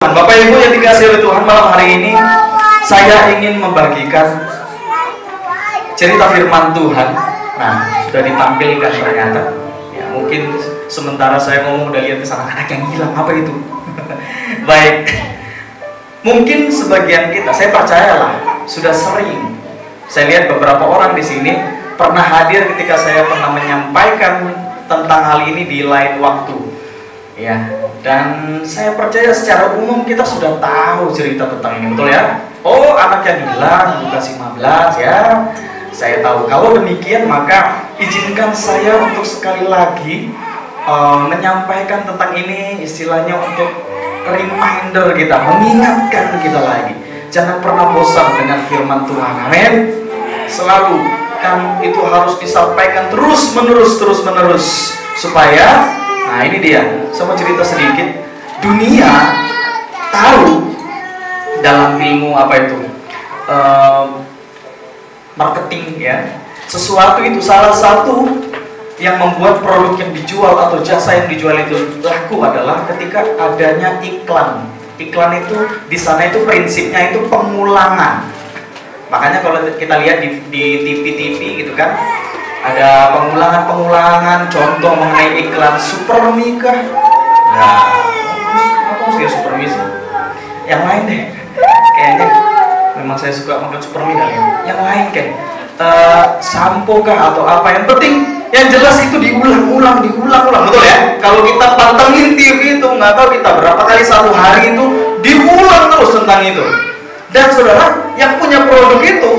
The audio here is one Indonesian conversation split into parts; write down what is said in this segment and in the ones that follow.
Bapak Ibu yang dikasihi oleh Tuhan, malam hari ini saya ingin membagikan cerita firman Tuhan. Nah, sudah ditampilkan ternyata. Ya, mungkin sementara saya ngomong udah lihat ke sana, anak yang hilang, apa itu? Baik. Mungkin sebagian kita, saya percayalah, sudah sering. Saya lihat beberapa orang di sini pernah hadir ketika saya pernah menyampaikan tentang hal ini di lain waktu. Ya, dan saya percaya secara umum kita sudah tahu cerita tentang ini, betul ya? Oh, anak yang hilang, Lukas 15 ya. Saya tahu. Kalau demikian maka izinkan saya untuk sekali lagi menyampaikan tentang ini, istilahnya untuk reminder kita, mengingatkan kita lagi. Jangan pernah bosan dengan firman Tuhan. Amin. Selalu kan itu harus disampaikan terus menerus supaya, nah ini dia, sama cerita sedikit. Dunia tahu dalam ilmu apa itu marketing ya, sesuatu itu salah satu yang membuat produk yang dijual atau jasa yang dijual itu laku adalah ketika adanya iklan. Iklan itu di sana itu prinsipnya itu pengulangan. Makanya kalau kita lihat di TV gitu kan, ada pengulangan contoh mengenai iklan Supermi kah? Nah, apa sih Supermi sih? Yang lain deh, kayaknya memang saya suka makan Supermi kali ya. Yang lain kayak sampo kah atau apa? Yang penting yang jelas itu diulang-ulang, betul ya? Kalau kita pantengin TV itu, nggak tahu kita berapa kali satu hari itu diulang terus tentang itu. Dan saudara, yang punya produk itu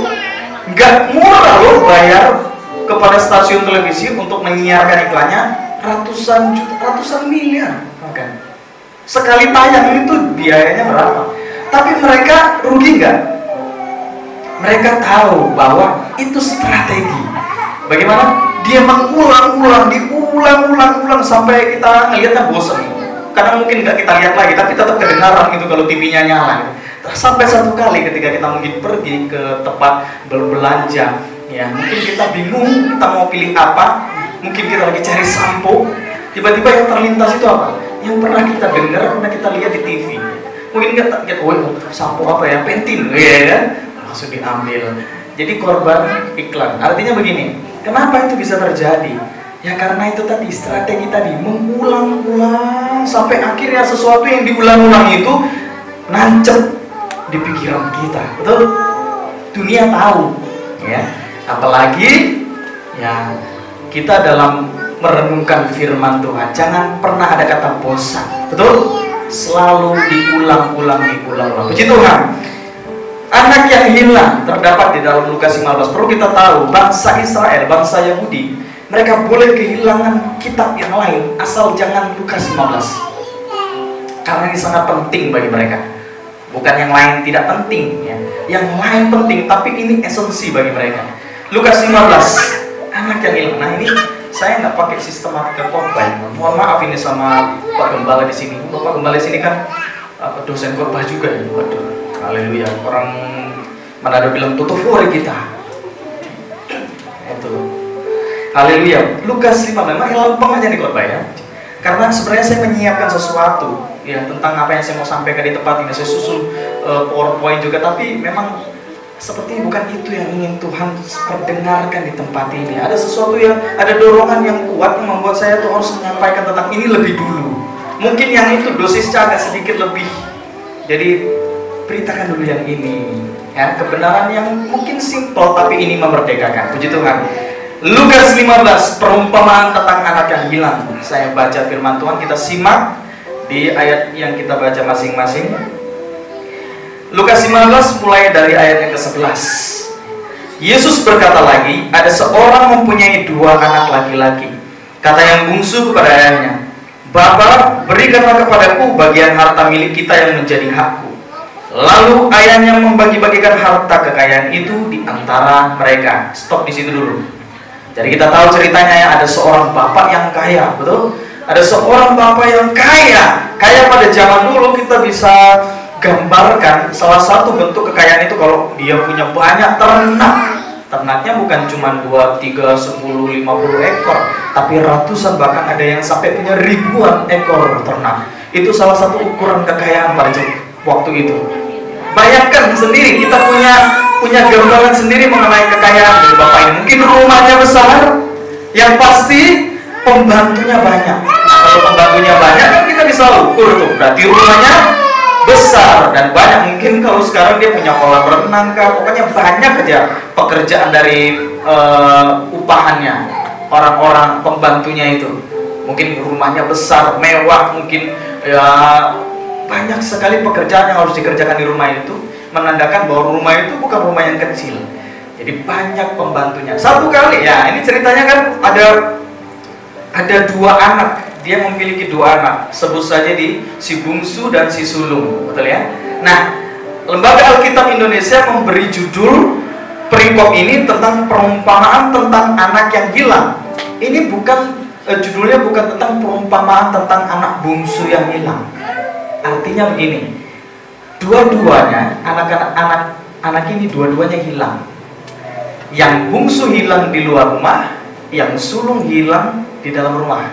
nggak murah loh bayar kepada stasiun televisi untuk menyiarkan iklannya ratusan juta, ratusan miliar bahkan. Sekali tayang itu biayanya berapa? Tapi mereka rugi nggak? Mereka tahu bahwa itu strategi. Bagaimana? Dia mengulang-ulang, diulang-ulang sampai kita ngeliatnya bosan. Karena mungkin nggak kita lihat lagi, tapi tetap kedengaran gitu kalau TV-nya nyala. Sampai satu kali ketika kita mungkin pergi ke tempat berbelanja, ya mungkin kita bingung kita mau pilih apa. Mungkin kita lagi cari sampo, tiba-tiba yang terlintas itu apa? Yang pernah kita dengar, pernah kita lihat di TV. Mungkin kita lihat, oh sampo apa ya? Pentin, ya kan? Langsung diambil. Jadi korban iklan. Artinya begini, kenapa itu bisa terjadi? Ya karena itu tadi strategi tadi mengulang-ulang sampai akhirnya sesuatu yang diulang-ulang itu nancep di pikiran kita, betul? Dunia tahu, ya. Apalagi ya kita dalam merenungkan firman Tuhan, jangan pernah ada kata bosan, betul? Selalu diulang-ulang. Puji Tuhan. Anak yang hilang terdapat di dalam Lukas 15. Perlu kita tahu, bangsa Israel, bangsa Yahudi, mereka boleh kehilangan kitab yang lain asal jangan Lukas 15. Karena ini sangat penting bagi mereka. Bukan yang lain tidak penting ya. Yang lain penting, tapi ini esensi bagi mereka. Lukas 15, anak yang hilang. Nah ini saya nggak pakai sistematika khotbah. Mohon maaf ini sama Pak Gembala di sini. Pak Gembala di sini kan dosen khotbah juga ya. Waduh. Haleluya, orang Manado bilang tutup fore kita. Itu. Haleluya. Lukas 5 memang lempeng aja nih khotbah ya. Karena sebenarnya saya menyiapkan sesuatu ya tentang apa yang saya mau sampaikan di tempat ini. Saya susun PowerPoint juga, tapi memang seperti bukan itu yang ingin Tuhan perdengarkan di tempat ini. Ada sesuatu yang ada dorongan yang kuat yang membuat saya tuh harus menyampaikan tentang ini lebih dulu. Mungkin yang itu dosisnya agak sedikit lebih. Jadi beritakan dulu yang ini ya, kebenaran yang mungkin simpel tapi ini memerdekakan. Puji Tuhan. Lukas 15, perumpamaan tentang anak yang hilang. Saya baca firman Tuhan, kita simak di ayat yang kita baca masing-masing. Lukas 15 mulai dari ayat yang ke-11. Yesus berkata lagi, ada seorang mempunyai 2 anak laki-laki. Kata yang bungsu kepada ayahnya, Bapa, berikanlah kepadaku bagian harta milik kita yang menjadi hakku. Lalu ayahnya membagi-bagikan harta kekayaan itu di antara mereka. Stop di situ dulu. Jadi kita tahu ceritanya ya, ada seorang bapak yang kaya, betul? Ada seorang bapak yang kaya. Kaya pada zaman dulu kita bisa gambarkan salah satu bentuk kekayaan itu kalau dia punya banyak ternak. Ternaknya bukan cuma 2, 3, 10, 50 ekor, tapi ratusan, bahkan ada yang sampai punya ribuan ekor ternak. Itu salah satu ukuran kekayaan pada waktu itu. Bayangkan sendiri, kita punya gambaran sendiri mengenai kekayaan dari bapak ini. Mungkin rumahnya besar, yang pasti pembantunya banyak. Nah, kalau pembantunya banyak kan kita bisa ukur tuh, berarti rumahnya besar dan banyak. Mungkin kalau sekarang dia punya kolam renang kah, pokoknya banyak aja pekerjaan dari upahannya orang-orang pembantunya itu. Mungkin rumahnya besar, mewah, mungkin ya banyak sekali pekerjaan yang harus dikerjakan di rumah itu, menandakan bahwa rumah itu bukan rumah yang kecil. Jadi banyak pembantunya. Satu kali ya, ini ceritanya kan ada dua anak. Dia memiliki dua anak. Sebut saja si bungsu dan si sulung, betul ya? Nah, Lembaga Alkitab Indonesia memberi judul perikop ini tentang perumpamaan tentang anak yang hilang. Ini judulnya bukan tentang perumpamaan tentang anak bungsu yang hilang. Artinya begini, dua-duanya anak ini dua-duanya hilang. Yang bungsu hilang di luar rumah, yang sulung hilang di dalam rumah.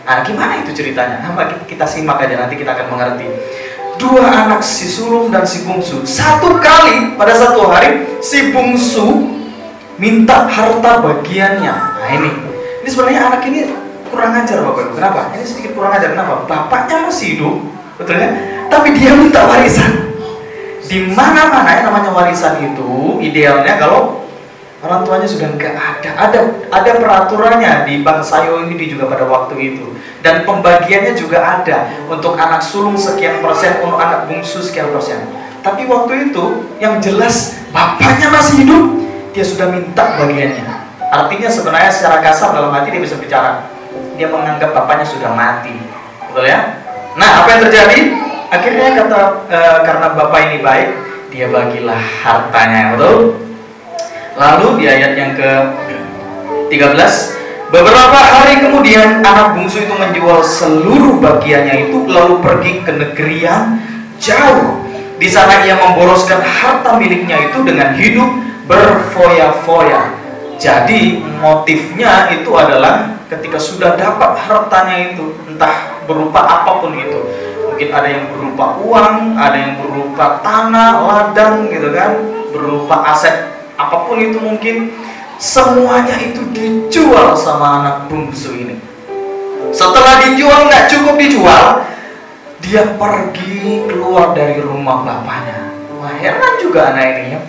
Nah, gimana itu ceritanya? Kita simak aja, nanti kita akan mengerti. Dua anak, si sulung dan si bungsu. Satu kali pada satu hari si bungsu minta harta bagiannya. Nah ini sebenarnya anak ini kurang ajar Bapak Ibu. Kenapa? Ini sedikit kurang ajar. Kenapa? Bapaknya masih hidup, betul ya? Tapi dia minta warisan. Di mana-mana yang namanya warisan itu idealnya kalau orang tuanya sudah nggak ada peraturannya di bangsa Yahudi juga pada waktu itu, dan pembagiannya juga ada untuk anak sulung sekian persen, untuk anak bungsu sekian persen. Tapi waktu itu yang jelas bapaknya masih hidup, dia sudah minta bagiannya. Artinya sebenarnya secara kasar dalam hati dia bisa bicara, dia menganggap bapaknya sudah mati, betul ya? Nah, apa yang terjadi? Akhirnya karena bapak ini baik, dia bagilah hartanya, betul? Lalu di ayat yang ke-13, beberapa hari kemudian anak bungsu itu menjual seluruh bagiannya itu, lalu pergi ke negeri yang jauh. Di sana ia memboroskan harta miliknya itu dengan hidup berfoya-foya. Jadi motifnya itu adalah ketika sudah dapat hartanya itu, entah berupa apapun itu, mungkin ada yang berupa uang, ada yang berupa tanah, ladang gitu kan, berupa aset apapun itu, mungkin semuanya itu dijual sama anak bungsu ini. Setelah dijual, nggak cukup dijual, dia pergi keluar dari rumah bapaknya. Wah, heran juga anak ini ya.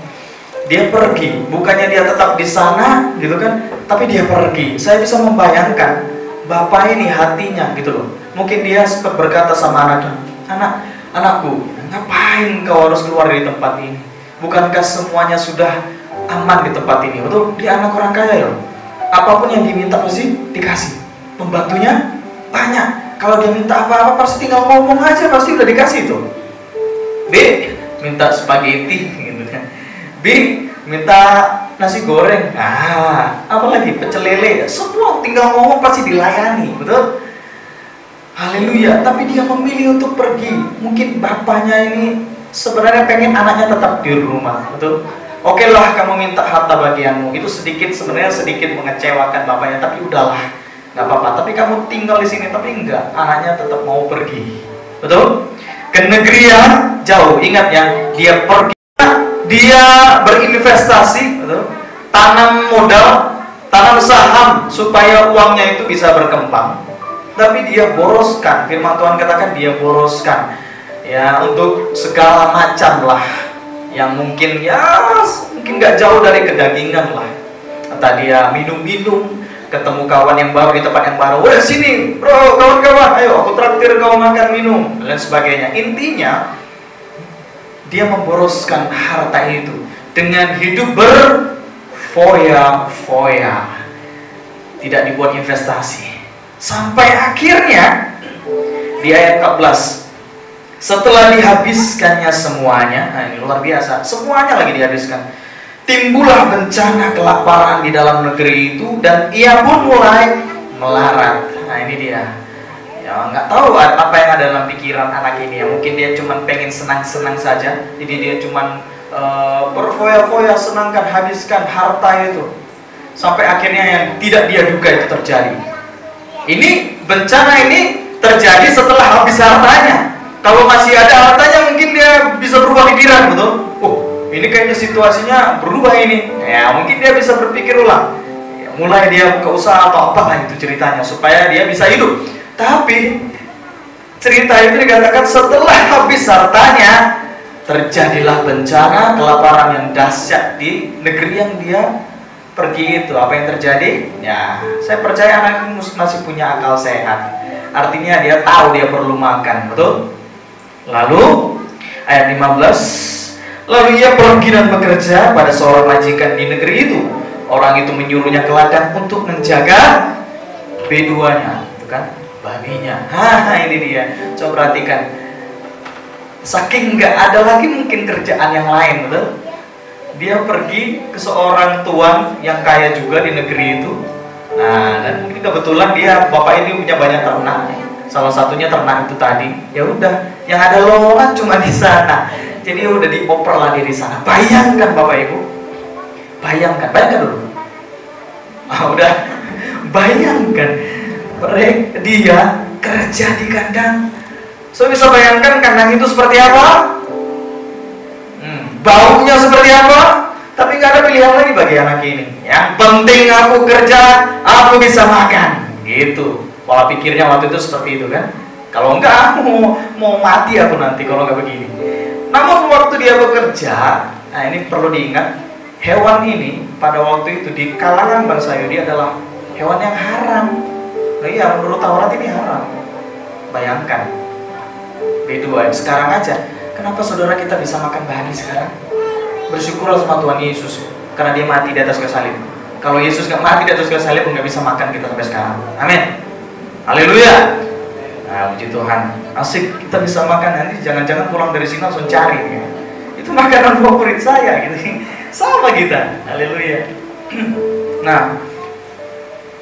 Dia pergi, bukannya dia tetap di sana gitu kan, tapi dia pergi. Saya bisa membayangkan bapak ini hatinya gitu loh. Mungkin dia sempat berkata sama anaknya, anakku, ngapain kau harus keluar dari tempat ini? Bukankah semuanya sudah aman di tempat ini? Betul, dia anak orang kaya loh. Apapun yang diminta pasti dikasih. Pembantunya banyak. Kalau dia minta apa-apa pasti tinggal ngomong aja, pasti udah dikasih tuh. B, minta spaghetti gitu kan. B, minta nasi goreng. Apalagi pecel lele. Semua tinggal ngomong pasti dilayani, betul? Haleluya. Tapi dia memilih untuk pergi. Mungkin bapaknya ini sebenarnya pengen anaknya tetap di rumah, betul? Oke lah, kamu minta harta bagianmu. Itu sebenarnya sedikit mengecewakan bapaknya, tapi udahlah, nggak apa-apa. Tapi kamu tinggal di sini, tapi enggak, anaknya tetap mau pergi, betul? Ke negeri yang jauh. Ingat ya, dia pergi, dia berinvestasi, betul? Tanam modal, tanam saham supaya uangnya itu bisa berkembang. Tapi dia boroskan. Firman Tuhan katakan dia boroskan, ya, untuk segala macam lah, yang mungkin nggak jauh dari kedagingan lah. Entah dia minum-minum, ketemu kawan yang baru di tempat yang baru, wah sini bro, kawan-kawan, ayo aku traktir kau makan minum, dan sebagainya. Intinya dia memboroskan harta itu dengan hidup berfoya-foya, tidak dibuat investasi. Sampai akhirnya di ayat 14, setelah dihabiskannya semuanya, nah ini luar biasa, semuanya lagi dihabiskan, timbullah bencana kelaparan di dalam negeri itu, dan ia pun mulai melarat. Nah ini dia, ya nggak tahu apa yang ada dalam pikiran anak ini ya. Mungkin dia cuma pengen senang-senang saja, jadi dia cuma berfoya-foya, senangkan, habiskan harta itu, sampai akhirnya yang tidak dia duga itu terjadi. Ini bencana ini terjadi setelah habis hartanya. Kalau masih ada hartanya mungkin dia bisa berubah pikiran, betul? Oh, ini kayaknya situasinya berubah ini. Ya, mungkin dia bisa berpikir ulang. Ya, mulai dia buka usaha atau apa itu ceritanya supaya dia bisa hidup. Tapi cerita itu dikatakan setelah habis hartanya terjadilah bencana kelaparan yang dahsyat di negeri yang dia pergi itu. Apa yang terjadi? Ya, saya percaya anak masih punya akal sehat. Artinya dia tahu dia perlu makan, betul? Lalu ayat 15, lalu ia pergi dan bekerja pada seorang majikan di negeri itu. Orang itu menyuruhnya ke ladang untuk menjaga beduanya, itu kan, babinya. Ini dia. Coba perhatikan. Saking nggak ada lagi mungkin kerjaan yang lain, betul? Dia pergi ke seorang tuan yang kaya juga di negeri itu. Nah, dan mungkin kebetulan dia, bapak ini punya banyak ternak. Salah satunya ternak itu tadi. Ya udah, yang ada lowongan cuma di sana. Jadi udah dioper lah di sana. Bayangkan Bapak Ibu. Bayangkan dulu. Udah, bayangkan dia kerja di kandang. So bisa bayangkan kandang itu seperti apa? Baunya seperti apa? Tapi nggak ada pilihan lagi bagi anak ini. Yang penting aku kerja, aku bisa makan. Gitu. Pola pikirnya waktu itu seperti itu kan. Kalau enggak, aku mau mati aku nanti kalau nggak begini. Namun waktu dia bekerja, nah ini perlu diingat, hewan ini pada waktu itu di kalangan bangsa Yahudi adalah hewan yang haram. Nah iya, menurut Taurat ini haram. Bayangkan, beda sekarang aja. Kenapa saudara kita bisa makan bahan sekarang? Bersyukurlah sama Tuhan Yesus karena dia mati di atas kayu salib. Kalau Yesus nggak mati di atas kayu salib, nggak bisa makan kita sampai sekarang. Amin. Haleluya. Nah, puji Tuhan. Asik kita bisa makan, nanti jangan-jangan pulang dari sini langsung cari. Ya. Itu makanan favorit saya gitu. Sama kita. Haleluya. Nah,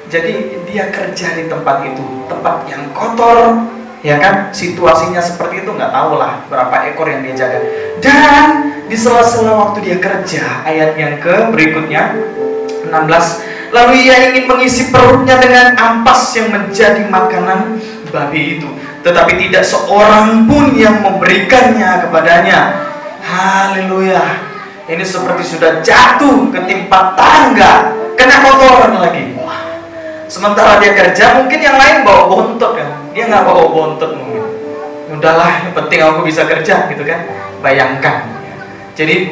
jadi dia kerja di tempat itu, tempat yang kotor. Ya kan, situasinya seperti itu, nggak tahu lah berapa ekor yang dia jaga. Dan di sela-sela waktu dia kerja, ayat yang berikutnya 16, lalu ia ingin mengisi perutnya dengan ampas yang menjadi makanan babi itu, tetapi tidak seorang pun yang memberikannya kepadanya. Haleluya. Ini seperti sudah jatuh ke timpa tangga, kena kotoran lagi. Sementara dia kerja, mungkin yang lain bawa bontot kan. Dia nggak bawa bontot mungkin. Udahlah, yang penting aku bisa kerja gitu kan. Bayangkan. Jadi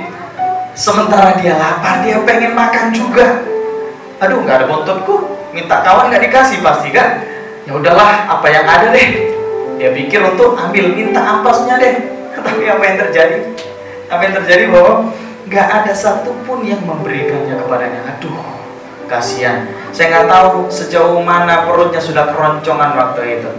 sementara dia lapar, dia pengen makan juga. Aduh, nggak ada bontotku. Minta kawan nggak dikasih pasti kan. Ya udahlah, apa yang ada deh. Dia pikir untuk ambil, minta ampasnya deh. Tapi apa yang terjadi? Apa yang terjadi bahwa nggak ada satupun yang memberikannya kepadanya. Aduh. Kasihan. Saya nggak tahu sejauh mana perutnya sudah keroncongan waktu itu,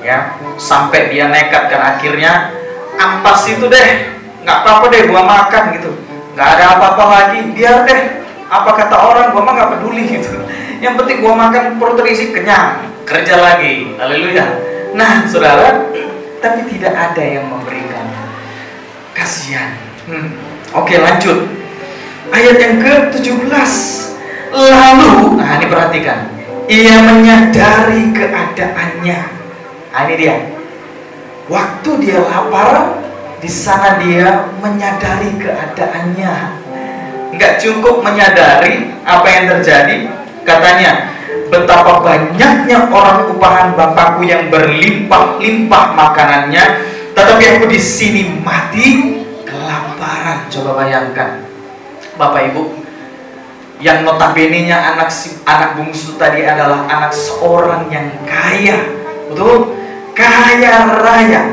ya, sampai dia nekat kan akhirnya ampas itu deh, nggak apa-apa deh gua makan gitu, nggak ada apa-apa lagi, biar deh apa kata orang, gua mah nggak peduli gitu. Yang penting gua makan, perut terisi, kenyang, kerja lagi. Haleluya. Nah, saudara, tapi tidak ada yang memberikan. Kasihan. Oke, lanjut. Ayat yang ke-17. Lalu, nah ini perhatikan, ia menyadari keadaannya. Nah ini dia. Waktu dia lapar, di sana dia menyadari keadaannya. Nggak cukup menyadari apa yang terjadi. Katanya, betapa banyaknya orang upahan Bapakku yang berlimpah-limpah makanannya, tetapi aku di sini mati kelaparan. Coba bayangkan, Bapak Ibu, yang notabene-nya anak bungsu tadi adalah anak seorang yang kaya, betul? Kaya raya,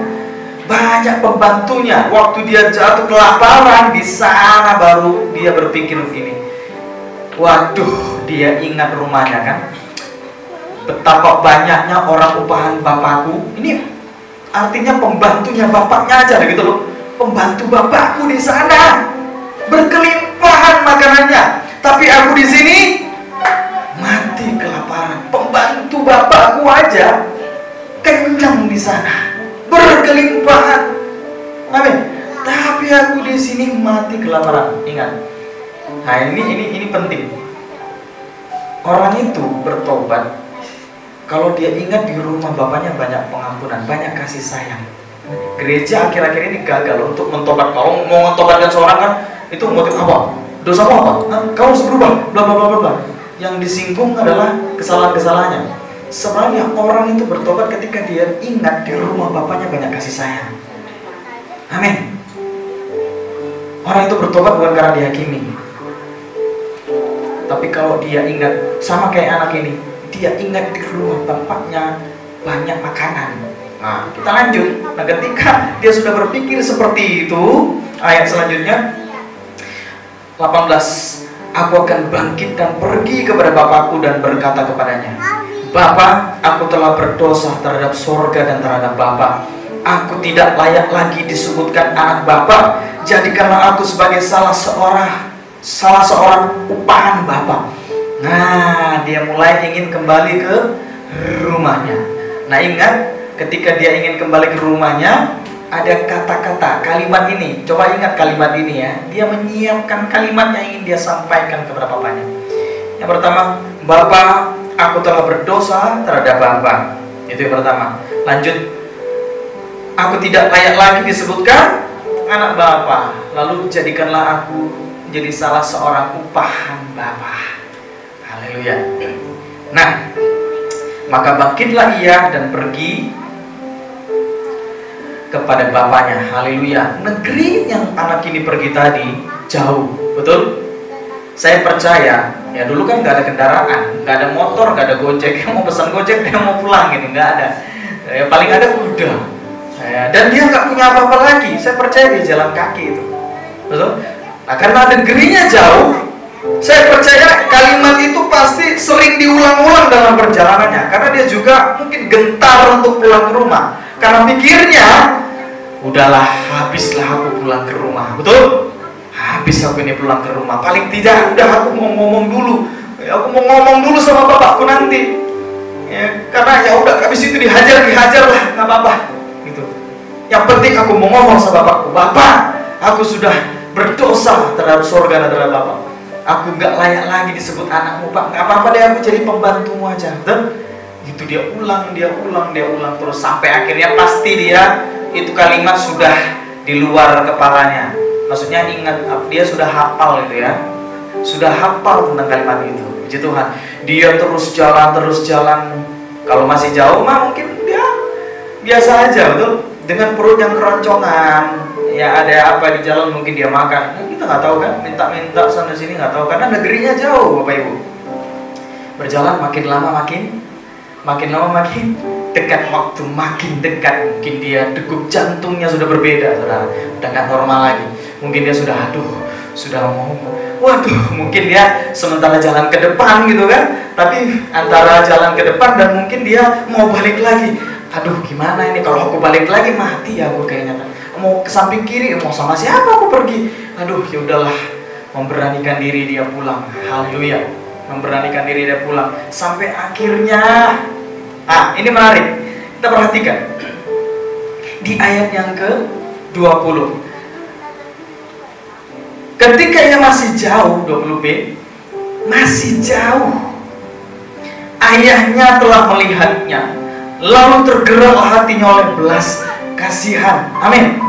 banyak pembantunya. Waktu dia jatuh kelaparan di sana, baru dia berpikir begini. Waduh, dia ingat rumahnya kan. Betapa banyaknya orang upahan Bapakku. Ini artinya pembantunya bapaknya aja gitu loh. Pembantu Bapakku di sana berkelimpahan makanannya. Tapi aku di sini mati kelaparan. Pembantu Bapakku aja kenyang di sana, berkelimpahan. Amin. Tapi aku di sini mati kelaparan. Ingat. Nah, ini penting. Orang itu bertobat Kalau dia ingat di rumah bapaknya banyak pengampunan, banyak kasih sayang. Gereja akhir-akhir ini gagal untuk mentobat. Kalau mau mentobatkan seorang kan, itu motif apa? Dosamu apa? Kamu harus berubah, bla bla bla bla. Yang disinggung adalah kesalahan-kesalahannya. Sebenarnya orang itu bertobat ketika dia ingat di rumah bapaknya banyak kasih sayang. Amin. Orang itu bertobat bukan karena dihakimi. Tapi kalau dia ingat, sama kayak anak ini, dia ingat di rumah bapaknya banyak makanan. Nah, kita lanjut. Nah, ketika dia sudah berpikir seperti itu, ayat selanjutnya 18, aku akan bangkit dan pergi kepada bapakku dan berkata kepadanya, Bapa, aku telah berdosa terhadap sorga dan terhadap Bapa. Aku tidak layak lagi disebutkan anak Bapa. Jadikanlah aku sebagai salah seorang upahan Bapa. Nah, dia mulai ingin kembali ke rumahnya. Nah, ingat, ketika dia ingin kembali ke rumahnya, ada kata-kata, kalimat ini. Coba ingat kalimat ini ya. Dia menyiapkan kalimat yang ingin dia sampaikan kepada bapaknya. Yang pertama, Bapa, aku telah berdosa terhadap Bapa. Itu yang pertama. Lanjut, aku tidak layak lagi disebutkan anak Bapa. Lalu jadikanlah aku jadi salah seorang upahan Bapa. Haleluya. Nah, maka bangkitlah ia dan pergi kepada bapaknya. Haleluya. Negeri yang anak ini pergi tadi jauh, betul? Saya percaya, ya dulu kan nggak ada kendaraan, nggak ada motor, nggak ada gojek. Yang mau pesan gojek, dia mau pulang gitu, nggak ada. Ya, paling ada kuda. Ya, dan dia nggak punya apa-apa lagi. Saya percaya dia jalan kaki itu, betul? Nah, karena negerinya jauh, saya percaya kalimat itu pasti sering diulang-ulang dalam perjalanannya. Karena dia juga mungkin gentar untuk pulang ke rumah. Karena pikirnya, udahlah, habislah aku pulang ke rumah, betul? Habis aku ini pulang ke rumah. Paling tidak, udah aku mau ngomong dulu. Aku mau ngomong dulu sama bapakku nanti. Ya, karena ya udah, habis itu dihajar lah, nggak apa-apa. Gitu. Yang penting aku mau ngomong sama bapakku. Bapak, aku sudah berdosa terhadap sorga dan terhadap Bapak. Aku gak layak lagi disebut anakmu, Pak. Gak apa-apa deh, aku jadi pembantumu aja. Dan itu dia ulang terus sampai akhirnya pasti dia itu kalimat sudah di luar kepalanya. Maksudnya ingat, dia sudah hafal itu ya. Sudah hafal tentang kalimat itu. Puji Tuhan. Dia terus jalan. Kalau masih jauh mah mungkin dia biasa aja, betul? Dengan perut yang keroncongan. Ya ada apa di jalan mungkin dia makan. Nah, kita nggak tahu kan, minta sana sini nggak tahu karena negerinya jauh, Bapak Ibu. Berjalan makin lama makin dekat, waktu makin dekat, mungkin dia degup jantungnya sudah berbeda, saudara. Udah nggak normal lagi. Mungkin dia sudah mungkin dia sementara jalan ke depan gitu kan, tapi antara jalan ke depan dan mungkin dia mau balik lagi. Aduh, gimana ini kalau aku balik lagi mati ya aku kayaknya. Mau ke samping kiri, mau sama siapa aku pergi? Aduh, ya udahlah. Memberanikan diri dia pulang. Haleluya. Memberanikan diri dia pulang. Sampai akhirnya, ini menarik. Kita perhatikan. Di ayat yang ke-20. Ketika ia masih jauh, 20b, masih jauh, ayahnya telah melihatnya. Lalu tergerak hatinya oleh belas kasihan. Amin.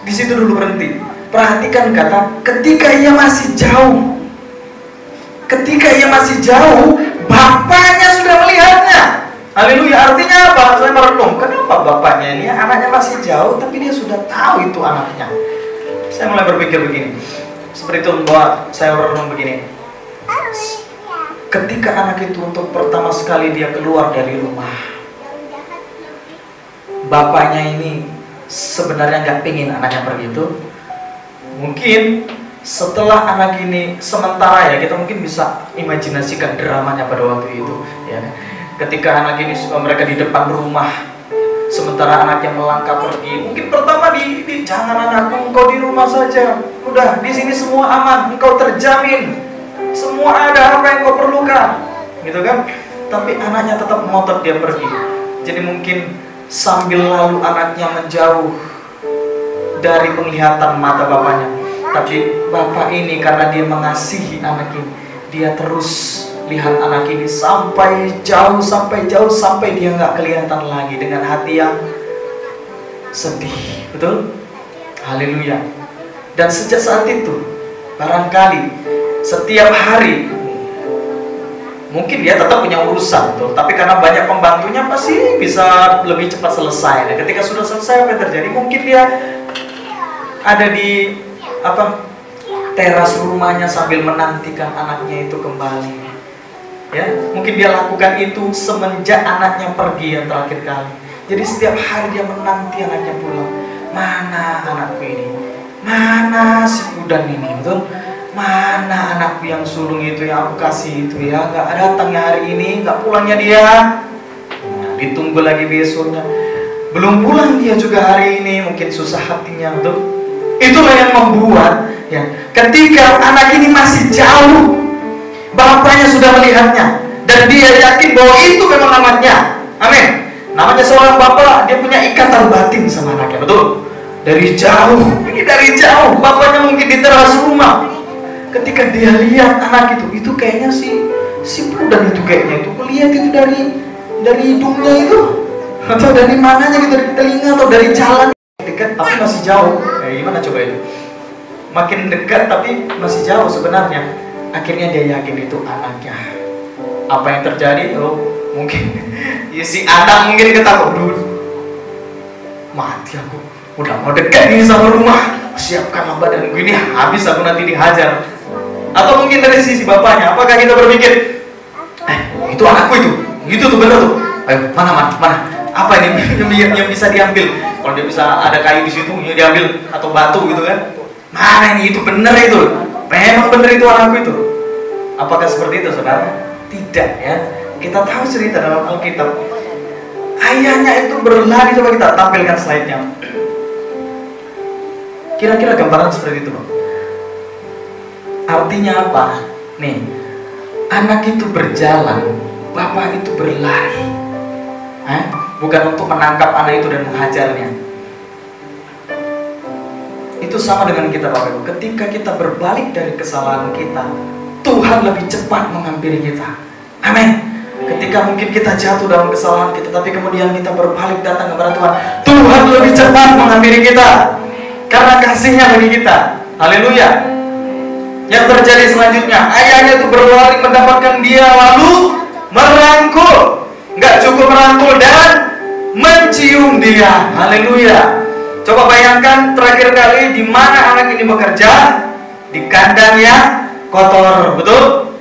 Di situ dulu berhenti. Perhatikan kata ketika ia masih jauh. Ketika ia masih jauh, bapaknya sudah melihatnya. Haleluya. Artinya apa? Saya merenung. Kenapa bapaknya ini anaknya masih jauh, tapi dia sudah tahu itu anaknya. Saya mulai berpikir begini. Seperti itu bahwa saya merenung begini. Ketika anak itu untuk pertama sekali dia keluar dari rumah, bapaknya ini sebenarnya nggak pingin anaknya pergi itu. Mungkin setelah anak ini sementara ya, kita mungkin bisa imajinasikan dramanya pada waktu itu ya. Ketika anak ini mereka di depan rumah, sementara anaknya melangkah pergi. Mungkin pertama jangan anakku, engkau di rumah saja. Udah, di sini semua aman, engkau terjamin. Semua ada apa yang kau perlukan. Gitu kan? Tapi anaknya tetap ngotot dia pergi. Jadi mungkin sambil lalu anaknya menjauh dari penglihatan mata bapaknya, tapi bapak ini karena dia mengasihi anak ini, dia terus lihat anak ini sampai jauh, sampai dia nggak kelihatan lagi dengan hati yang sedih, betul? Haleluya. Dan sejak saat itu, barangkali setiap hari, mungkin dia tetap punya urusan, betul? Tapi karena banyak pembantunya pasti bisa lebih cepat selesai. Dan ketika sudah selesai, apa yang terjadi? Mungkin dia ada di teras rumahnya sambil menantikan anaknya itu kembali. Ya, mungkin dia lakukan itu semenjak anaknya pergi yang terakhir kali. Jadi setiap hari dia menanti anaknya pulang. Mana anakku ini? Mana si Kudan ini? Betul? Mana anakku yang sulung itu yang aku kasih itu ya? Gak datangnya hari ini, gak pulangnya dia. Nah, ditunggu lagi besoknya. Belum pulang dia juga hari ini, mungkin susah hatinya, betul? Itulah yang membuat ya, ketika anak ini masih jauh, bapaknya sudah melihatnya dan dia yakin bahwa itu memang anaknya. Amin. Namanya seorang bapak, dia punya ikatan batin sama anaknya, betul? Dari jauh, ini dari jauh, bapaknya mungkin di teras rumah. Ketika dia lihat anak itu kayaknya si Pudan itu kayaknya itu melihat itu dari hidungnya itu, atau dari mananya gitu, dari telinga atau dari jalan dekat tapi masih jauh. Gimana coba itu? Makin dekat tapi masih jauh sebenarnya. Akhirnya dia yakin itu anaknya. Apa yang terjadi? Oh, mungkin ya si anak mungkin ketakutan dulu. Mati aku, udah mau dekat nih sama rumah. Siapkanlah badanku ini, habis aku nanti dihajar. Atau mungkin dari sisi bapaknya, apakah kita berpikir, itu anakku itu tuh bener tuh. Ayo, mana? Apa ini yang bisa diambil? Kalau dia bisa ada kayu di situ, ya diambil, atau batu gitu kan? Mana ini? Itu bener itu. Memang bener itu anakku itu. Apakah seperti itu, saudara? Tidak ya. Kita tahu cerita dalam Alkitab. Ayahnya itu berlari, coba kita tampilkan slide-nya. Kira-kira gambaran seperti itu, Bang. Artinya apa? Nih, anak itu berjalan, bapak itu berlari. Bukan untuk menangkap anak itu dan menghajarnya. Itu sama dengan kita, Bapak Ibu. Ketika kita berbalik dari kesalahan kita, Tuhan lebih cepat menghampiri kita. Amin. Ketika mungkin kita jatuh dalam kesalahan kita, tapi kemudian kita berbalik datang kepada Tuhan, Tuhan lebih cepat menghampiri kita karena kasihnya bagi kita. Haleluya. Yang terjadi selanjutnya, ayahnya itu berlari mendapatkan dia, lalu merangkul. Nggak cukup merangkul dan mencium dia. Haleluya. Coba bayangkan terakhir kali di mana anak ini bekerja? Di kandang yang kotor, betul?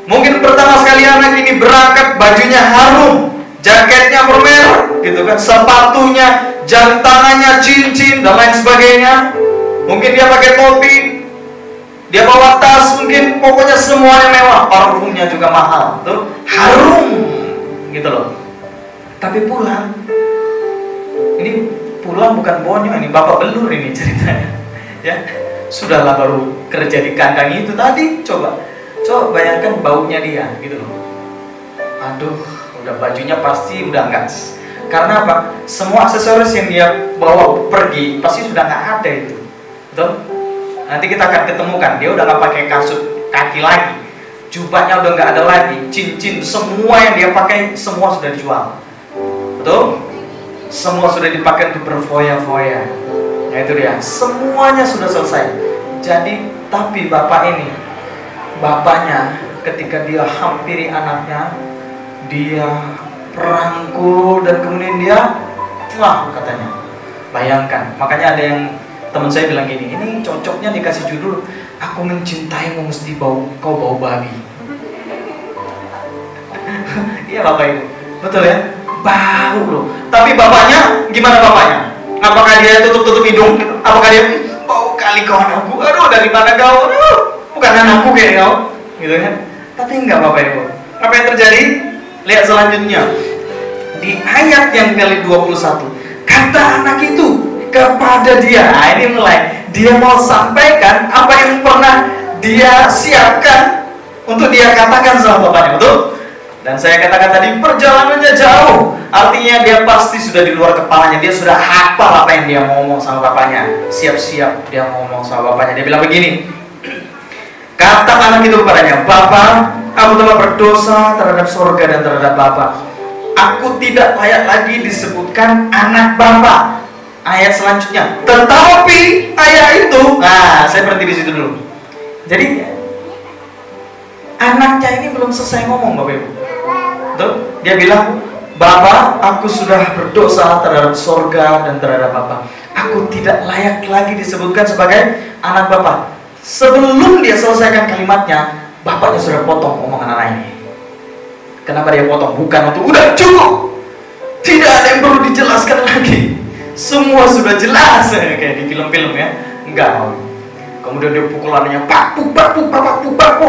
Mungkin pertama sekali anak ini berangkat, bajunya harum, jaketnya bermerek, gitu kan? Sepatunya, jam tangannya, cincin dan lain sebagainya. Mungkin dia pakai topi, dia bawa tas, mungkin pokoknya semuanya mewah, parfumnya juga mahal, betul? Harum, gitu loh. Tapi pulang, ini pulang bukan bonyo, ini bapak belur ini ceritanya. Ya, sudahlah baru kerja di kandang itu tadi, coba bayangkan baunya dia, gitu loh. Aduh, udah bajunya pasti udah enggak. Karena apa? Semua aksesoris yang dia bawa pergi pasti sudah nggak ada itu, betul? Nanti kita akan ketemukan dia udah nggak pakai kasut kaki lagi, jubahnya udah nggak ada lagi, cincin, semua yang dia pakai semua sudah dijual, betul? Semua sudah dipakai untuk berfoya-foya. Nah itu dia, semuanya sudah selesai. Jadi, tapi bapaknya ketika dia hampiri anaknya, dia rangkul dan kemudian dia, wah katanya, bayangkan. Makanya ada yang teman saya bilang gini, ini cocoknya dikasih judul, aku mencintaimu mesti kau bau babi. Iya Bapak Ibu, betul ya? Bau loh. Tapi bapaknya, gimana bapaknya? Apakah dia tutup hidung? Apakah dia bau kali kau anakku? Aduh, dari mana kau? Aduh, bukan anakku kayak kau, gitu kan? Tapi enggak Bapak Ibu. Apa yang terjadi? Lihat selanjutnya di ayat yang ke-21. Kata anak itu kepada dia. Nah, ini mulai dia mau sampaikan apa yang pernah dia siapkan untuk dia katakan sama bapaknya, betul? Dan saya katakan tadi perjalanannya jauh, artinya dia pasti sudah di luar kepalanya, dia sudah hafal apa yang dia mau ngomong sama bapaknya. Siap-siap dia ngomong sama bapaknya. Dia bilang begini, Kata anak itu kepadanya, "Bapa, aku telah berdosa terhadap surga dan terhadap Bapa. Aku tidak layak lagi disebutkan anak Bapa." Ayat selanjutnya, tetapi ayah itu, nah saya berhenti di situ dulu. Jadi anaknya ini belum selesai ngomong, Bapak Ibu. Betul? Dia bilang, "Bapa, aku sudah berdosa terhadap surga dan terhadap Bapa. Aku tidak layak lagi disebutkan sebagai anak Bapa." Sebelum dia selesaikan kalimatnya, bapaknya sudah potong omongan anak ini. Kenapa dia potong? Bukan untuk, udah cukup, tidak ada yang perlu dijelaskan lagi, semua sudah jelas, kayak di film-film ya. Enggak. Kemudian dia pukul anaknya, pak puk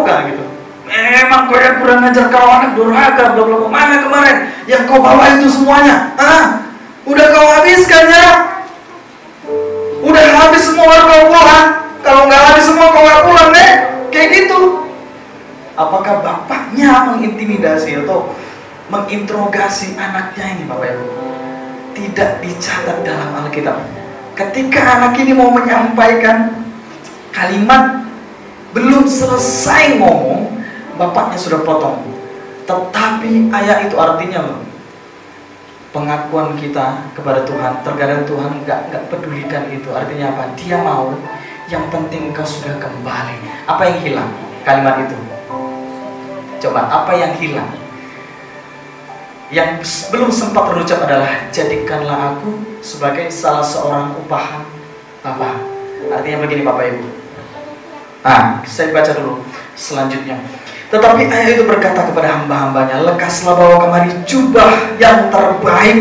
kan gitu. Emang kau yang kurang ngajar kau anak durhaka, bla bla bla. Mana kemarin yang kau bawa itu semuanya? Udah kau habiskan ya? Udah habis semua baru kau pulang. Kalau nggak habis semua kau nggak pulang deh. Kayak gitu. Apakah bapaknya mengintimidasi atau menginterogasi anaknya ini, Bapak Ibu? Tidak dicatat dalam Alkitab. Ketika anak ini mau menyampaikan kalimat, belum selesai ngomong, bapaknya sudah potong. Tetapi ayat itu artinya pengakuan kita kepada Tuhan. Terkadang Tuhan nggak pedulikan itu. Artinya apa? Dia mau, yang penting kau sudah kembali. Apa yang hilang? Kalimat itu. Coba, apa yang hilang? Yang belum sempat terucap adalah, jadikanlah aku sebagai salah seorang upahan Bapa. Artinya begini, Bapak Ibu. Saya baca dulu selanjutnya. Tetapi ayah itu berkata kepada hamba-hambanya, lekaslah bawa kemari jubah yang terbaik,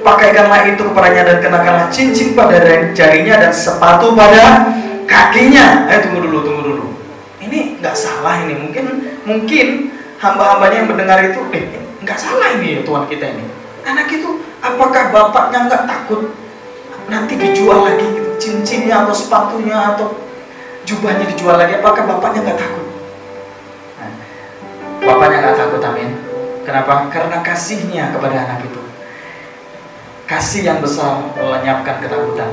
pakaikanlah itu kepadanya dan kenakanlah cincin pada jarinya dan sepatu pada kakinya. Tunggu dulu. Ini nggak salah ini. Mungkin hamba-hambanya yang mendengar itu, nggak salah ini ya Tuhan kita ini. Anak itu, apakah bapaknya nggak takut nanti dijual lagi gitu, cincinnya atau sepatunya atau jubahnya dijual lagi? Apakah bapaknya nggak takut? Bapaknya nggak takut, amin. Kenapa? Karena kasihnya kepada anak itu. Kasih yang besar melenyapkan ketakutan.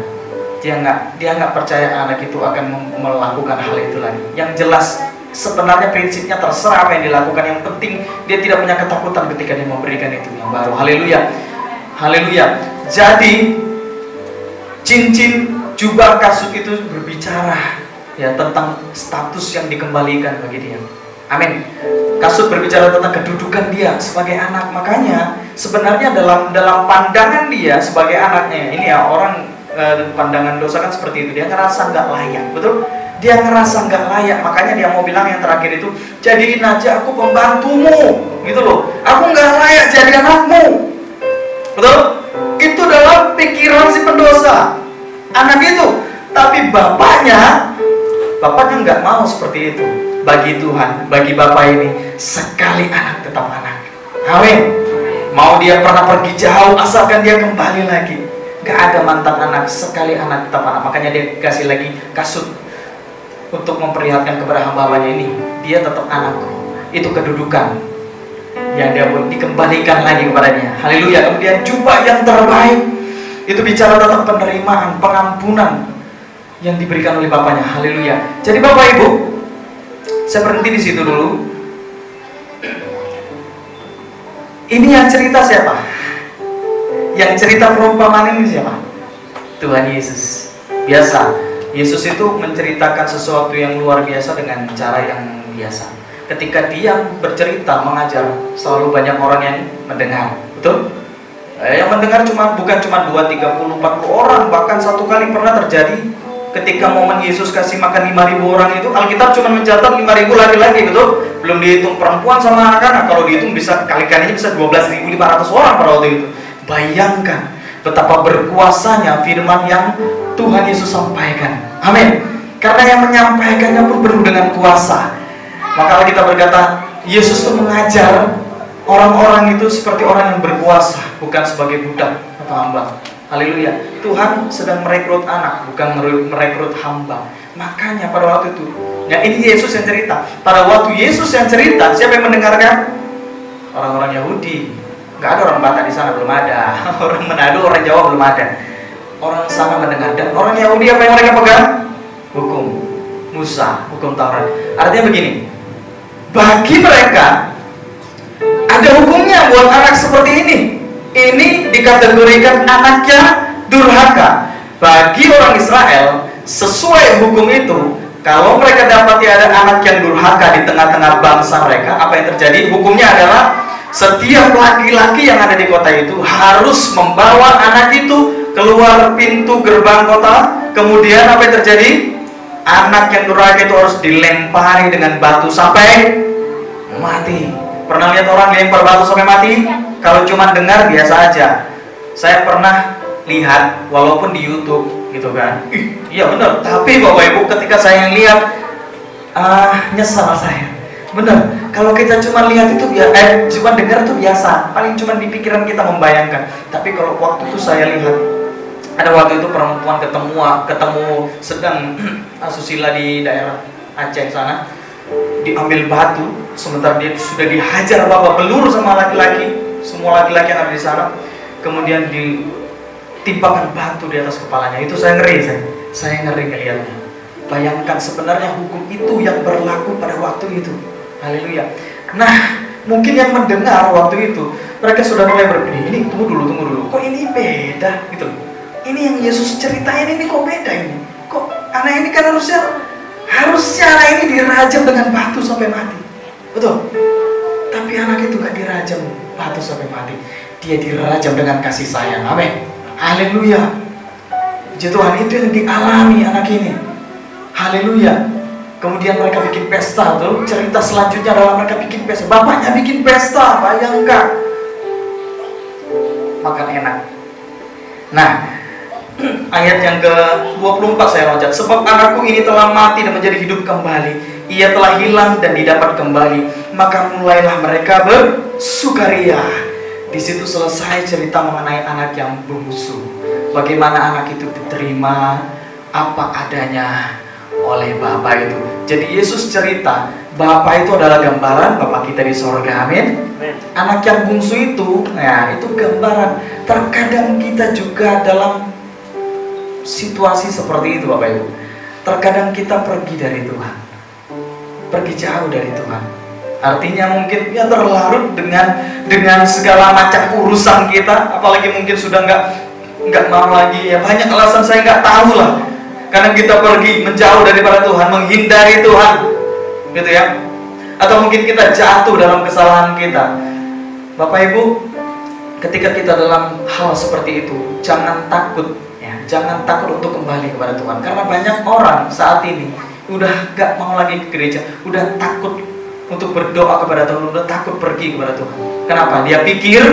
Dia nggak percaya anak itu akan melakukan hal itu lagi. Yang jelas sebenarnya prinsipnya terserah apa yang dilakukan. Yang penting dia tidak punya ketakutan ketika dia memberikan itu yang baru. Haleluya, haleluya. Jadi cincin, jubah, kasut itu berbicara ya tentang status yang dikembalikan bagi dia. Amin. Kasut berbicara tentang kedudukan dia sebagai anak. Makanya sebenarnya dalam pandangan dia sebagai anaknya, ini ya orang pandangan dosa kan seperti itu. Dia ngerasa nggak layak, betul? Dia ngerasa nggak layak. Makanya dia mau bilang yang terakhir itu, jadiin aja aku pembantumu, gitu loh. Aku nggak layak jadi anakmu, betul? Itu dalam pikiran si pendosa, anak itu. Tapi bapaknya nggak mau seperti itu. Bagi Tuhan, bagi Bapak ini, sekali anak tetap anak. Amin. Mau dia pernah pergi jauh, asalkan dia kembali lagi. Gak ada mantan anak, sekali anak tetap anak. Makanya dia kasih lagi kasut untuk memperlihatkan kepada hamba-hambanya ini, dia tetap anakku. Itu kedudukan yang dia pun dikembalikan lagi kepadanya. Haleluya. Kemudian jubah yang terbaik, itu bicara tentang penerimaan, pengampunan yang diberikan oleh bapaknya. Haleluya. Jadi Bapak Ibu, saya berhenti di situ dulu. Ini yang cerita siapa? Yang cerita perumpamaan ini siapa? Tuhan Yesus. Biasa, Yesus itu menceritakan sesuatu yang luar biasa dengan cara yang biasa. Ketika dia bercerita, mengajar, selalu banyak orang yang mendengar. Betul? Yang mendengar bukan cuma 2, 30, 40 orang. Bahkan satu kali pernah terjadi ketika momen Yesus kasih makan 5.000 orang itu, Alkitab cuma mencatat 5.000 laki-laki, betul? Belum dihitung perempuan sama anak-anak. Kalau dihitung bisa kali-kalinya bisa 12.500 orang pada waktu itu. Bayangkan betapa berkuasanya firman yang Tuhan Yesus sampaikan. Amin. Karena yang menyampaikannya pun penuh dengan kuasa. Maka kita berkata, Yesus itu mengajar orang-orang itu seperti orang yang berkuasa, bukan sebagai budak atau hamba. Haleluya. Tuhan sedang merekrut anak, bukan merekrut hamba. Makanya pada waktu itu, ya ini Yesus yang cerita. Pada waktu Yesus yang cerita, siapa yang mendengarkan? Orang-orang Yahudi. Gak ada orang Batak di sana, belum ada. Orang Manado, orang Jawa belum ada. Orang sana mendengar. Dan orang Yahudi apa yang mereka pegang? Hukum. Musa, hukum Taurat. Artinya begini, bagi mereka ada hukumnya buat anak seperti ini. Ini dikategorikan anak yang durhaka. Bagi orang Israel, sesuai hukum itu, kalau mereka dapati ada anak yang durhaka di tengah-tengah bangsa mereka, apa yang terjadi? Hukumnya adalah setiap laki-laki yang ada di kota itu harus membawa anak itu keluar pintu gerbang kota. Kemudian apa yang terjadi? Anak yang durhaka itu harus dilempari dengan batu sampai mati. Pernah lihat orang dilempar batu sampai mati? Kalau cuma dengar biasa aja. Saya pernah lihat, walaupun di YouTube gitu kan. Iya benar. Tapi Bapak Ibu, ketika saya lihat, nyesal saya. Benar. Kalau kita cuma lihat itu cuma dengar itu biasa. Paling cuma di pikiran kita membayangkan. Tapi kalau waktu itu saya lihat, ada waktu itu perempuan ketemu sedang asusila di daerah Aceh sana, diambil batu, sementara dia sudah dihajar babak belur sama laki-laki. Semua laki-laki yang ada di sana, kemudian ditimpakan batu di atas kepalanya. Itu saya ngeri, saya ngeri ngelihatnya. Bayangkan sebenarnya hukum itu yang berlaku pada waktu itu. Haleluya. Nah, mungkin yang mendengar waktu itu, mereka sudah mulai berpikir, ini tunggu dulu, kok ini beda gitu. Ini yang Yesus ceritain ini kok beda ini. Kok anak ini kan harusnya anak ini dirajam dengan batu sampai mati. Betul. Tapi anak itu gak dirajam batu sampai mati. Dia dirajam dengan kasih sayang. Amin. Haleluya. Puji Tuhan, itu yang dialami anak ini. Haleluya. Kemudian mereka bikin pesta tuh. Cerita selanjutnya adalah mereka bikin pesta. Bapaknya bikin pesta, bayangkan. Makan enak. Nah, ayat yang ke-24 saya loncat. Sebab anakku ini telah mati dan menjadi hidup kembali. Ia telah hilang dan didapat kembali. Maka mulailah mereka bersukaria. Di situ selesai cerita mengenai anak yang bungsu. Bagaimana anak itu diterima apa adanya oleh Bapa itu. Jadi Yesus cerita, Bapa itu adalah gambaran Bapa kita di sorga. Amin. Anak yang bungsu itu, nah itu gambaran. Terkadang kita juga dalam situasi seperti itu Bapak Ibu. Terkadang kita pergi dari Tuhan, pergi jauh dari Tuhan. Artinya mungkin ya terlarut dengan segala macam urusan kita, apalagi mungkin sudah nggak mau lagi, ya banyak alasan saya nggak tahu lah. Karena kita pergi menjauh daripada Tuhan, menghindari Tuhan, gitu ya. Atau mungkin kita jatuh dalam kesalahan kita. Bapak Ibu, ketika kita dalam hal seperti itu, jangan takut, ya, jangan takut untuk kembali kepada Tuhan. Karena banyak orang saat ini udah gak mau lagi ke gereja, udah takut untuk berdoa kepada Tuhan, udah takut pergi kepada Tuhan. Kenapa? Dia pikir,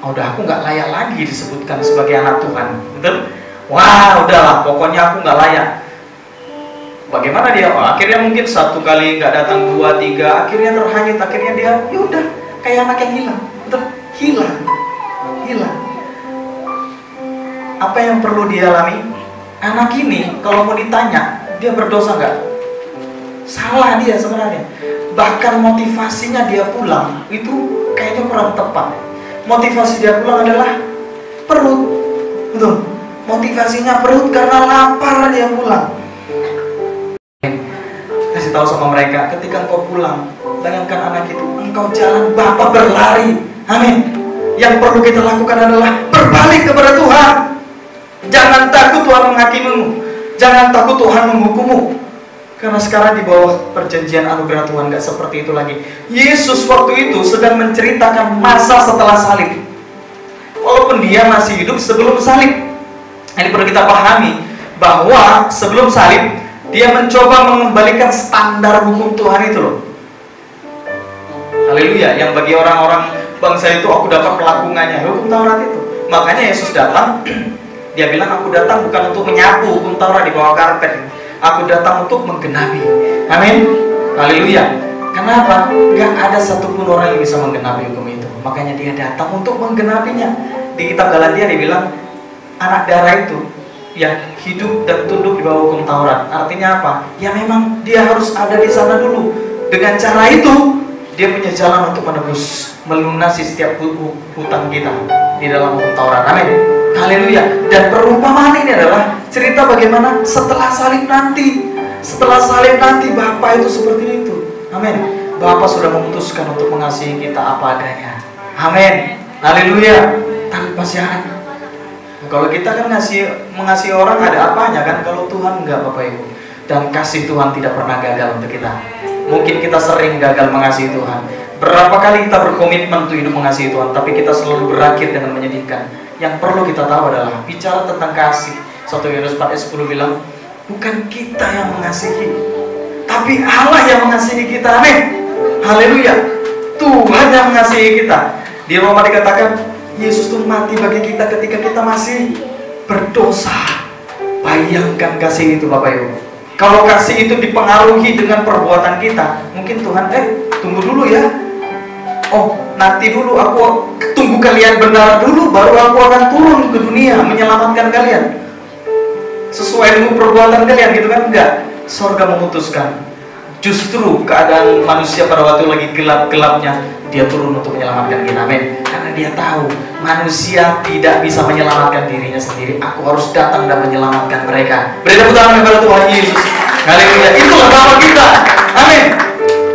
oh, udah aku gak layak lagi disebutkan sebagai anak Tuhan, betul? Wah, udahlah, pokoknya aku gak layak. Bagaimana dia? Oh, akhirnya mungkin 1 kali gak datang, 2, 3, akhirnya terhanyut, akhirnya dia, yaudah, kayak anak yang hilang, betul? Hilang. Apa yang perlu dialami? Anak ini, kalau mau ditanya, dia berdosa nggak? Salah dia sebenarnya. Bahkan motivasinya dia pulang itu kayaknya kurang tepat. Motivasi dia pulang adalah perut, betul? Motivasinya perut karena lapar dia pulang. Kasih tahu sama mereka, ketika engkau pulang, bayangkan anak itu, engkau jalan, Bapa berlari. Amin. Yang perlu kita lakukan adalah berbalik kepada Tuhan. Jangan takut Tuhan menghakimimu. Jangan takut Tuhan menghukummu. Karena sekarang di bawah perjanjian anugerah Tuhan gak seperti itu lagi. Yesus waktu itu sedang menceritakan masa setelah salib. Walaupun dia masih hidup sebelum salib. Ini perlu kita pahami bahwa sebelum salib dia mencoba mengembalikan standar hukum Tuhan itu loh. Haleluya. Yang bagi orang-orang bangsa itu aku dapat melakukannya, hukum Taurat itu. Makanya Yesus datang. Dia bilang, aku datang bukan untuk menyapu hukum Taurat di bawah karpet. Aku datang untuk menggenapi. Amin. Haleluya. Kenapa? Gak ada satupun orang yang bisa menggenapi hukum itu. Makanya dia datang untuk menggenapinya. Di kitab Galatia dia bilang, anak darah itu ya hidup dan tunduk di bawah hukum Taurat. Artinya apa? Ya memang dia harus ada di sana dulu. Dengan cara itu dia punya jalan untuk menebus, melunasi setiap hutang kita di dalam hukum Taurat. Amin. Haleluya. Dan perumpamaan ini adalah cerita bagaimana setelah salib nanti Setelah salib nanti Bapa itu seperti itu. Amin. Bapa sudah memutuskan untuk mengasihi kita apa adanya. Amin. Haleluya. Tanpa syarat. Kalau kita kan mengasihi orang ada apanya kan, kalau Tuhan enggak Bapak Ibu. Dan kasih Tuhan tidak pernah gagal untuk kita. Mungkin kita sering gagal mengasihi Tuhan. Berapa kali kita berkomitmen untuk hidup mengasihi Tuhan, tapi kita selalu berakhir dengan menyedihkan. Yang perlu kita tahu adalah bicara tentang kasih. 1 Yohanes 4 ayat 10 bilang, bukan kita yang mengasihi, tapi Allah yang mengasihi kita. Amin. Haleluya. Tuhan yang mengasihi kita. Di Roma dikatakan Yesus itu mati bagi kita ketika kita masih berdosa. Bayangkan kasih itu Bapak Ibu. Kalau kasih itu dipengaruhi dengan perbuatan kita, mungkin Tuhan tunggu dulu ya. Oh, nanti dulu aku tunggu kalian benar dulu, baru aku akan turun ke dunia menyelamatkan kalian. Sesuai dengan perbuatan kalian gitu kan? Enggak. Sorga memutuskan. Justru keadaan manusia pada waktu lagi gelap-gelapnya, dia turun untuk menyelamatkan kita. Amin. Karena dia tahu manusia tidak bisa menyelamatkan dirinya sendiri. Aku harus datang dan menyelamatkan mereka. Beri tepuk tangan kepada Tuhan Yesus. Haleluya. Itulah Bapa kita. Amin.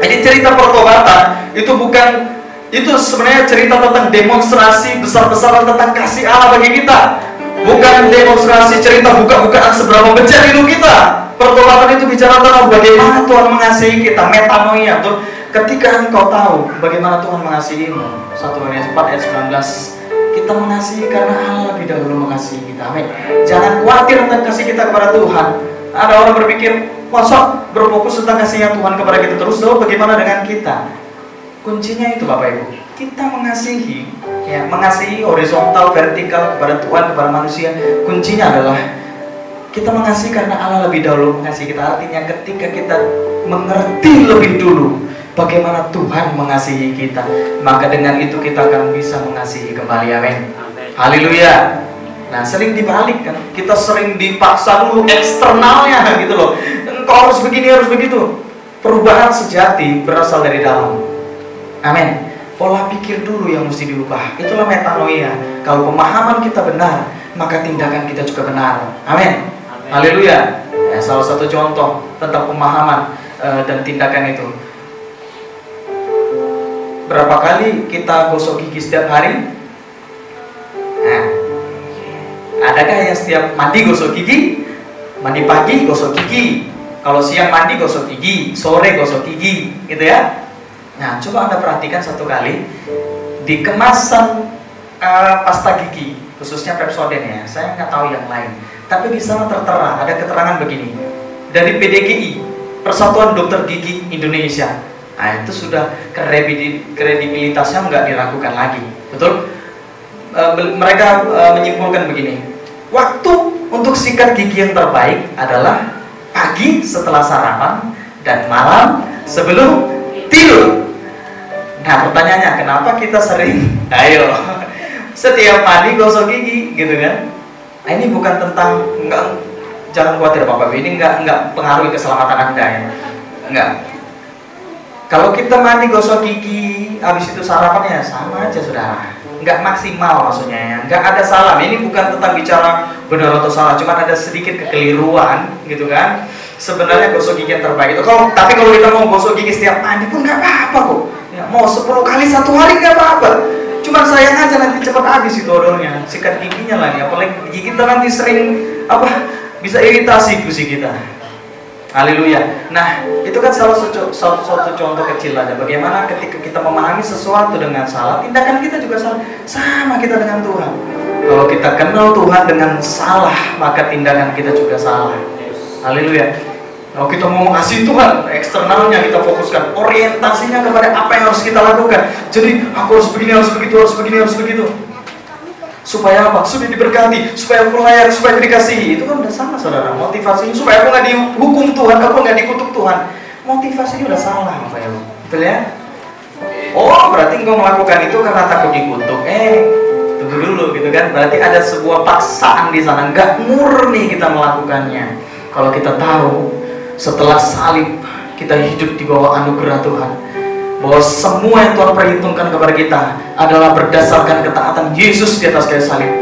Ini cerita pertobatan itu sebenarnya cerita tentang demonstrasi besar-besaran tentang kasih Allah bagi kita. Bukan demonstrasi cerita buka-bukaan seberapa bejat hidup kita. Pertobatan itu bicara tentang bagaimana Tuhan mengasihi kita. Metanoia tuh ketika engkau tahu bagaimana Tuhan mengasihimu. 1 Yohanes 4 ayat 19. Kita mengasihi karena Allah lebih dahulu mengasihi kita. Amin. Jangan khawatir tentang kasih kita kepada Tuhan. Ada orang berpikir, masa berfokus tentang kasihnya Tuhan kepada kita terus, bagaimana dengan kita? Kuncinya itu Bapak Ibu, kita mengasihi, ya, mengasihi horizontal, vertikal kepada Tuhan, kepada manusia. Kuncinya adalah kita mengasihi karena Allah lebih dahulu mengasihi kita. Artinya ketika kita mengerti lebih dulu bagaimana Tuhan mengasihi kita, maka dengan itu kita akan bisa mengasihi kembali. Amin. Haleluya. Nah, sering dibalik kan, kita sering dipaksa dulu eksternalnya gitu loh. Engkau harus begini, harus begitu. Perubahan sejati berasal dari dalam. Amin. Pola pikir dulu yang mesti diubah. Itulah metanoia. Kalau pemahaman kita benar, maka tindakan kita juga benar. Amin. Haleluya. Ya, salah satu contoh tentang pemahaman dan tindakan itu. Berapa kali kita gosok gigi setiap hari? Nah, adakah yang setiap mandi gosok gigi? Mandi pagi gosok gigi. Kalau siang mandi gosok gigi, sore gosok gigi, gitu ya. Nah, coba Anda perhatikan satu kali di kemasan pasta gigi, khususnya Pepsodent ya. Saya nggak tahu yang lain, tapi di sana tertera ada keterangan begini dari PDGI, Persatuan Dokter Gigi Indonesia. Nah, itu sudah kredibilitasnya nggak diragukan lagi, betul? Mereka menyimpulkan begini, waktu untuk sikat gigi yang terbaik adalah pagi setelah sarapan dan malam sebelum tidur. Nah, pertanyaannya, kenapa kita sering setiap mandi gosok gigi gitu kan? Nah, ini bukan tentang jangan khawatir Bapak, ini enggak pengaruhi keselamatan Anda ya. Enggak. Kalau kita mandi gosok gigi, habis itu sarapan ya sama aja Saudara. Enggak maksimal maksudnya ya. Enggak ada salah. Ini bukan tentang bicara benar atau salah, cuma ada sedikit kekeliruan gitu kan. Sebenarnya gosok gigi yang terbaik itu tapi kalau kita mau gosok gigi setiap mandi pun nggak apa-apa kok ya, mau 10 kali satu hari nggak apa-apa, cuman sayang aja nanti cepat habis itu odornya, sikat giginya lagi, apalagi gigi kita nanti sering bisa iritasi gusi kita. Haleluya. Nah, itu kan salah satu contoh kecil aja bagaimana ketika kita memahami sesuatu dengan salah, tindakan kita juga salah. Sama kita dengan Tuhan. Kalau kita kenal Tuhan dengan salah, maka tindakan kita juga salah. Haleluya. Kalau kita mau mengasihi Tuhan, eksternalnya kita fokuskan, orientasinya kepada apa yang harus kita lakukan. Jadi aku harus begini, harus begitu, harus begini, harus begitu. Supaya apa? Sudah diberkati, supaya aku layak, supaya dikasihi. Itu kan udah sama Saudara. Motivasinya supaya aku nggak dihukum Tuhan, aku nggak dikutuk Tuhan. Motivasinya udah salah, Bapak Ibu. Betul ya? Oh, berarti engkau melakukan itu karena takut dikutuk. Tunggu dulu gitu kan. Berarti ada sebuah paksaan di sana, nggak murni kita melakukannya. Kalau kita tahu setelah salib kita hidup di bawah anugerah Tuhan, bahwa semua yang Tuhan perhitungkan kepada kita adalah berdasarkan ketaatan Yesus di atas kayu salib,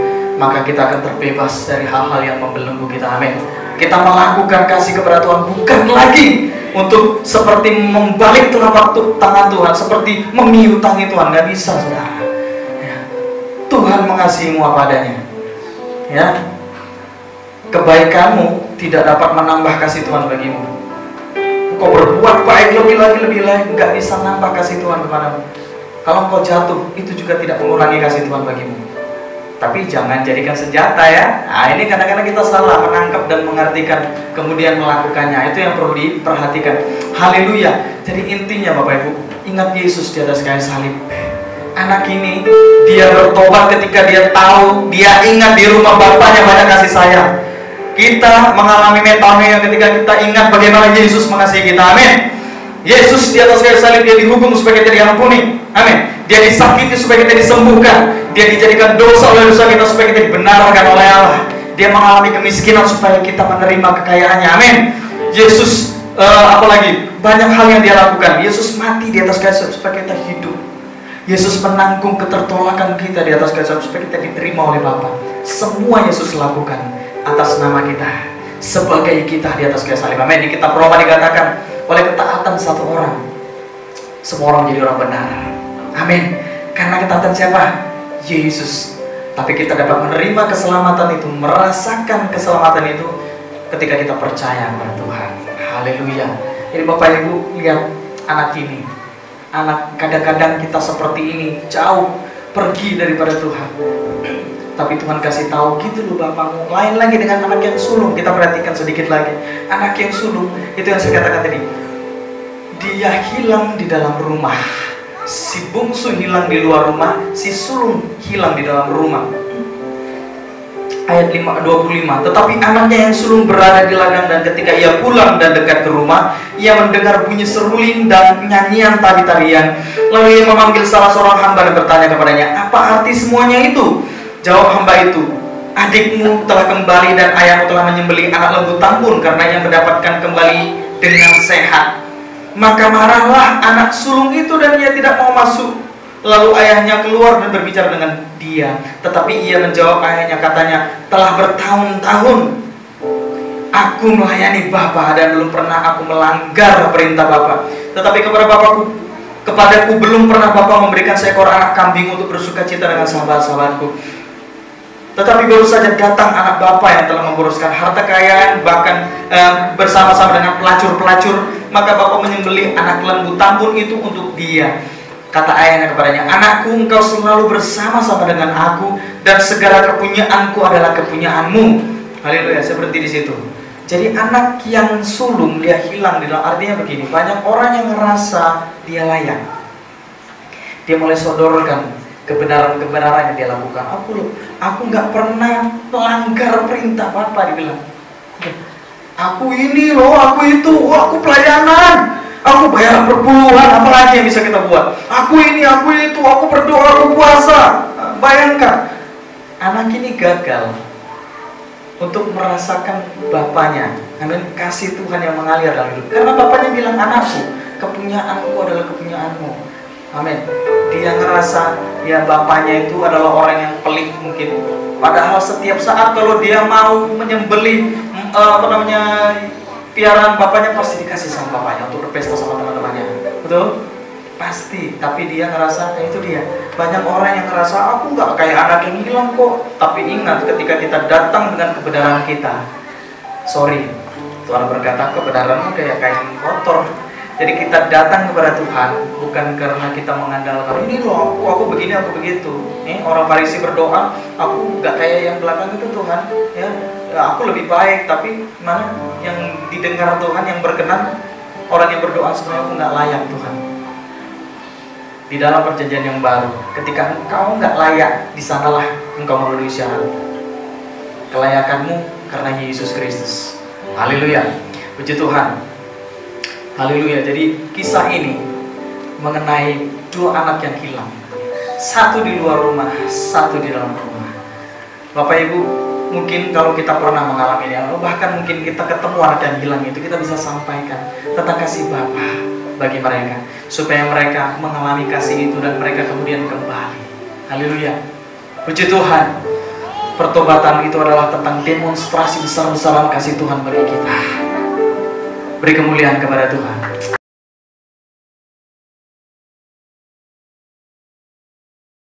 maka kita akan terbebas dari hal-hal yang membelenggu kita. Amin. Kita melakukan kasih kepada Tuhan bukan lagi untuk seperti membalik telapak tangan Tuhan, seperti memiutangi Tuhan. Nggak bisa, saudara. Ya. Tuhan mengasihimu apa adanya. Ya, kebaikanmu tidak dapat menambah kasih Tuhan bagimu. Kau berbuat baik lebih lagi, nggak bisa nambah kasih Tuhan kepadamu. Kalau kau jatuh, itu juga tidak mengurangi kasih Tuhan bagimu. Tapi jangan jadikan senjata ya. Nah, ini kadang-kadang kita salah menangkap dan mengartikan, kemudian melakukannya. Itu yang perlu diperhatikan. Haleluya. Jadi intinya Bapak Ibu, ingat Yesus di atas kayu salib. Anak ini, dia bertobat ketika dia tahu, dia ingat di rumah Bapaknya banyak kasih sayang. Kita mengalami metanoia ketika kita ingat bagaimana Yesus mengasihi kita. Amin. Yesus di atas kayu salib, dia dihukum supaya kita diampuni. Amin. Dia disakiti supaya kita disembuhkan. Dia dijadikan dosa oleh dosa kita supaya kita dibenarkan oleh Allah. Dia mengalami kemiskinan supaya kita menerima kekayaannya. Amin. Yesus apalagi banyak hal yang dia lakukan. Yesus mati di atas kayu salib supaya kita hidup. Yesus menanggung ketertolakan kita di atas kayu salib supaya kita diterima oleh Bapa. Semua Yesus lakukan atas nama kita, sebagai kita di atas kayu salib. Amin. Di kitab Roma dikatakan, oleh ketaatan satu orang, semua orang menjadi orang benar. Amin. Karena ketaatan siapa? Yesus. Tapi kita dapat menerima keselamatan itu, merasakan keselamatan itu ketika kita percaya kepada Tuhan. Haleluya. Jadi Bapak Ibu, lihat anak ini. Anak, kadang-kadang kita seperti ini, jauh pergi daripada Tuhan. Tapi Tuhan kasih tahu, gitu loh Bapakmu. Lain lagi dengan anak yang sulung. Kita perhatikan sedikit lagi. Anak yang sulung, itu yang saya katakan tadi. Dia hilang di dalam rumah. Si bungsu hilang di luar rumah, si sulung hilang di dalam rumah. Ayat 25. Tetapi anaknya yang sulung berada di ladang, dan ketika ia pulang dan dekat ke rumah, ia mendengar bunyi seruling dan nyanyian tari-tarian. Lalu ia memanggil salah seorang hamba dan bertanya kepadanya, apa arti semuanya itu? Jawab hamba itu, adikmu telah kembali dan ayahmu telah menyembelih anak lembu tambun karena ia mendapatkan kembali dengan sehat. Maka marahlah anak sulung itu dan ia tidak mau masuk. Lalu ayahnya keluar dan berbicara dengan dia. Tetapi ia menjawab ayahnya, katanya, telah bertahun-tahun aku melayani Bapa dan belum pernah aku melanggar perintah Bapa. Tetapi kepadaku belum pernah Bapa memberikan seekor anak kambing untuk bersukacita dengan sahabat-sahabatku. Tetapi baru saja datang anak bapa yang telah memboroskan harta kekayaan, bahkan bersama-sama dengan pelacur-pelacur. Maka Bapa menyembelih anak lembu tambun itu untuk dia. Kata ayahnya kepadanya, anakku, engkau selalu bersama-sama dengan aku, dan segala kepunyaanku adalah kepunyaanmu. Haleluya. Saya berhenti di situ. Jadi anak yang sulung, dia hilang di dalam, artinya begini, banyak orang yang ngerasa dia layak. Dia mulai sodorkan kebenaran-kebenaran yang dia lakukan. Aku nggak pernah melanggar perintah Bapa, dibilang. Aku ini loh, aku itu, aku pelayanan, aku bayar perpuluhan, apalagi yang bisa kita buat. Aku ini, aku itu, aku berdoa, aku puasa. Bayangkan, anak ini gagal untuk merasakan Bapaknya. Amin. Kasih Tuhan yang mengalir dalam hidup. Karena Bapaknya bilang, anakku, kepunyaanku adalah kepunyaanmu. Amin. Dia ngerasa ya Bapaknya itu adalah orang yang pelit mungkin. Padahal setiap saat kalau dia mau menyembelih piaraan Bapaknya, pasti dikasih sama Bapaknya untuk berpesta sama teman-temannya. Betul? Pasti. Tapi dia ngerasa, itu dia. Banyak orang yang ngerasa, aku nggak kayak anak yang hilang kok. Tapi ingat, ketika kita datang dengan kebenaran kita, sorry, Tuhan berkata kebenaranmu kayak kain kotor. Jadi kita datang kepada Tuhan bukan karena kita mengandalkan ini loh aku begini, aku begitu. Orang Farisi berdoa, aku nggak kayak yang belakang itu Tuhan. Ya, aku lebih baik, tapi mana yang didengar Tuhan, yang berkenan, orang yang berdoa sebenarnya aku nggak layak Tuhan. Di dalam perjanjian yang baru, ketika engkau nggak layak, di sanalah engkau memenuhi syarat. Kelayakanmu karena Yesus Kristus. Haleluya. Puji Tuhan. Haleluya. Jadi kisah ini mengenai dua anak yang hilang. Satu di luar rumah, satu di dalam rumah. Bapak Ibu, mungkin kalau kita pernah mengalami ini, bahkan mungkin kita ketemu anak yang hilang itu, kita bisa sampaikan tentang kasih Bapa bagi mereka, supaya mereka mengalami kasih itu dan mereka kemudian kembali. Haleluya. Puji Tuhan. Pertobatan itu adalah tentang demonstrasi besar-besaran kasih Tuhan bagi kita. Beri kemuliaan kepada Tuhan.